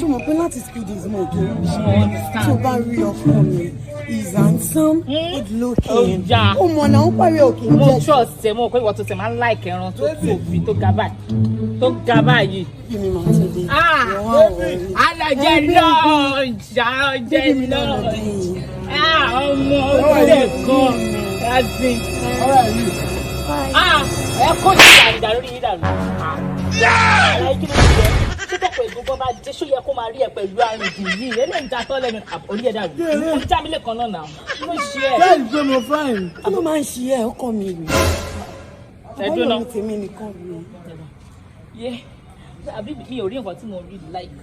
Ṣé mo pé láti speed is more kí tó bá rí ọkọ mi is handsome, good looking. Ó mọ̀ náà ń parí òkè ń jẹ́. Mo trust ẹ, mo pé ìwọ tó ṣe máa ń like ẹran tó tóbi tó ga báyìí. Kí ni màá ṣe dé? Alájẹ náà jẹ náà. Ọmọ orílẹ̀ kan razin. Ẹ kó sí ìdàrúdà lórí yín dàrú. Aláì kí ló ń jẹ? Ṣé tẹ̀pẹ̀ ìgbógbó bá jẹ́ ṣó yẹ kó máa rí ẹ pẹ̀lú àrùndì yìí? Eléyìí ń ta tọ́ lẹ́nu orí ẹ̀ dàrú. Ó já mi lẹ́kan náà nà. Kí ló ń ṣe ẹ̀? Bẹ́ẹ̀ni pé mo fáìn. Kí ló máa ń ṣe ẹ̀ ọkọ mi rè? Ẹ̀dùn náà. Ọlọ́run tèmi nìkan rè. Yé, àbí mi ò rí nǹkan tí mo rí like.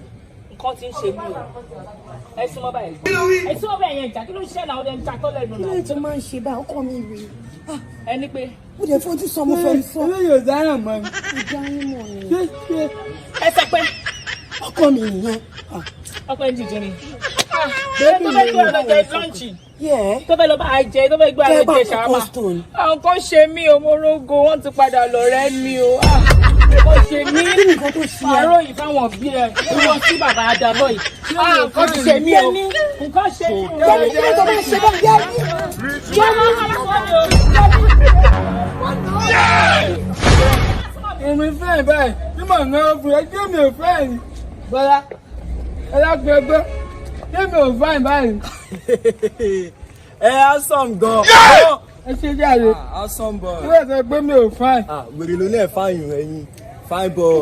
Nǹkan tí ń ṣe mí o. Ẹ súnmọ́ báyìí. Ẹ súnmọ́ báyìí yẹn ìjà. Kí ló ń ṣe náà? Ó dẹ̀ ń ta tọ́ lẹ́nu Kí náà. ló tó máa ń ṣe báyìí ọkọ mi rè? Ẹni pé. Ó dẹ̀ fojú sọ mo fẹ́ sọ. Eléyìí ò dára mọ́ ni. Ìjà yín mọ̀ ni. Ẹ sọ pé. Ọkọ mi nìyẹn. Ọkọ ẹ jìjì ni. Bébí mi ni ọ̀nà jẹ lọ́ǹchì. Tó fẹ́ lọ bá a jẹ, tó fẹ́ gbé àwọn jẹ ṣàmà. Àwọn kan ṣe mí o, mo rógo, wọ́n ti padà lọ rẹ́ mi o. Ó ṣe mí. Àárọ̀ yìí fáwọn bí ẹ. Ó lọ sí bàbá Ademola yìí. Nǹkan ṣe mí o. Nǹkan ṣe mí o. Bẹ́ẹ̀ni kí ló tó máa ṣe báyìí? Èmi fẹ́ báyìí, tí mò ń náwó fún ẹ, kí mi ò fẹ́ ni. Bọ́lá, ẹ lápẹ́ ẹgbẹ́, kí mi ò fẹ́ báyìí. Ẹ handsome gan. Ẹ ṣe jáde. Handsome boy. Kí ló sọ pé mi ò fẹ́? Wèrè ló ní ẹ̀ fáyìn ẹ̀yìn. Fine boy.